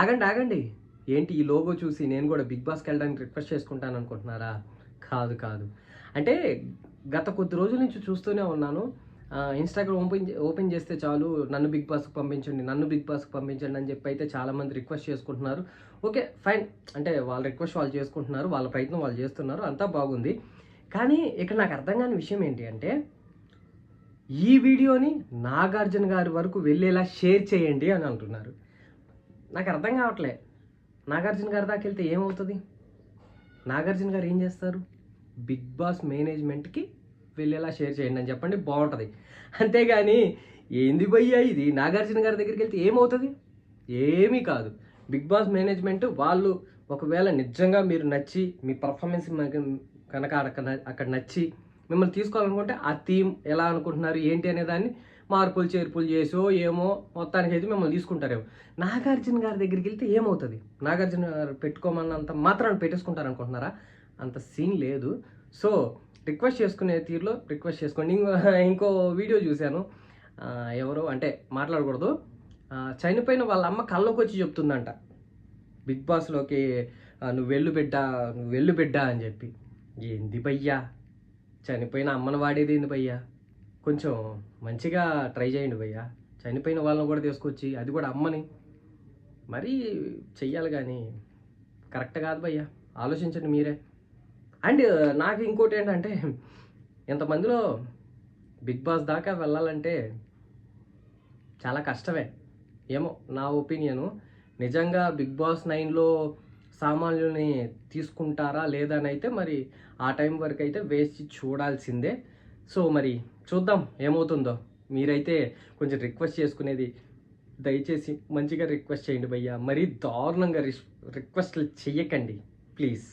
ఆగండి ఆగండి, ఏంటి ఈ లోగో చూసి నేను కూడా బిగ్ బాస్కి వెళ్ళడానికి రిక్వెస్ట్ చేసుకుంటాను అనుకుంటున్నారా? కాదు కాదు. అంటే గత కొద్ది రోజుల నుంచి చూస్తూనే ఉన్నాను. ఇన్స్టాగ్రామ్ ఓపెన్ చేస్తే చాలు నన్ను బిగ్ బాస్కి పంపించండి, నన్ను బిగ్ బాస్కి పంపించండి అని చెప్పి అయితే చాలామంది రిక్వెస్ట్ చేసుకుంటున్నారు. ఓకే ఫైన్, అంటే వాళ్ళ రిక్వెస్ట్ వాళ్ళు చేసుకుంటున్నారు, వాళ్ళ ప్రయత్నం వాళ్ళు చేస్తున్నారు, అంతా బాగుంది. కానీ ఇక్కడ నాకు అర్థం కాని విషయం ఏంటి అంటే, ఈ వీడియోని నాగార్జున గారి వరకు వెళ్ళేలా షేర్ చేయండి అని అంటున్నారు. నాకు అర్థం కావట్లే, నాగార్జున గారి దాకా వెళ్తే ఏమవుతుంది? నాగార్జున గారు ఏం చేస్తారు? బిగ్ బాస్ మేనేజ్మెంట్కి వెళ్ళేలా షేర్ చేయండి అని చెప్పండి, బాగుంటుంది. అంతేగాని ఏంది భయ్యా ఇది, నాగార్జున గారి దగ్గరికి వెళ్తే ఏమవుతుంది? ఏమీ కాదు. బిగ్ బాస్ మేనేజ్మెంట్ వాళ్ళు ఒకవేళ నిజంగా మీరు నచ్చి మీ పర్ఫార్మెన్స్ కనుక అక్కడ నచ్చి మిమ్మల్ని తీసుకోవాలనుకుంటే ఆ థీమ్ ఎలా అనుకుంటున్నారు ఏంటి అనే దాన్ని మార్పులు చేర్పులు చేసో ఏమో మొత్తానికి అయితే మిమ్మల్ని తీసుకుంటారేమో. నాగార్జున గారి దగ్గరికి వెళ్తే ఏమవుతుంది? నాగార్జున గారు పెట్టుకోమన్నంత మాత్రాన్ని పెట్టేసుకుంటారు అనుకుంటున్నారా? అంత సీన్ లేదు. సో రిక్వెస్ట్ చేసుకునే తీరులో రిక్వెస్ట్ చేసుకోండి. ఇంకో వీడియో చూశాను, ఎవరో అంటే మాట్లాడకూడదు, చనిపోయిన వాళ్ళ అమ్మ కళ్ళలోకి వచ్చి చెప్తుందంట బిగ్ బాస్లోకి, నువ్వు వెళ్ళు బిడ్డ అని చెప్పి. ఏంది భయ్యా, చనిపోయిన అమ్మను వాడేది ఏంది భయ్యా? కొంచెం మంచిగా ట్రై చేయండి భయ్యా. చనిపోయిన వాళ్ళని కూడా తీసుకొచ్చి, అది కూడా అమ్మని మరీ చెయ్యాలి, కానీ కరెక్ట్ కాదు భయ్యా. ఆలోచించండి మీరే. అండ్ నాకు ఇంకోటి ఏంటంటే, ఇంతమందిలో బిగ్ బాస్ దాకా వెళ్ళాలంటే చాలా కష్టమే. ఏమో నా ఒపీనియను. నిజంగా బిగ్ బాస్ 9లో సామాన్యుల్ని తీసుకుంటారా లేదా అని అయితే మరి ఆ టైం వరకు అయితే వేసి చూడాల్సిందే. సో మరి చూద్దాం ఏమవుతుందో. మీరైతే కొంచెం రిక్వెస్ట్ చేసుకునేది దయచేసి మంచిగా రిక్వెస్ట్ చేయండి భయ్యా, మరీ దారుణంగా రిక్వెస్ట్లు చెయ్యకండి ప్లీజ్.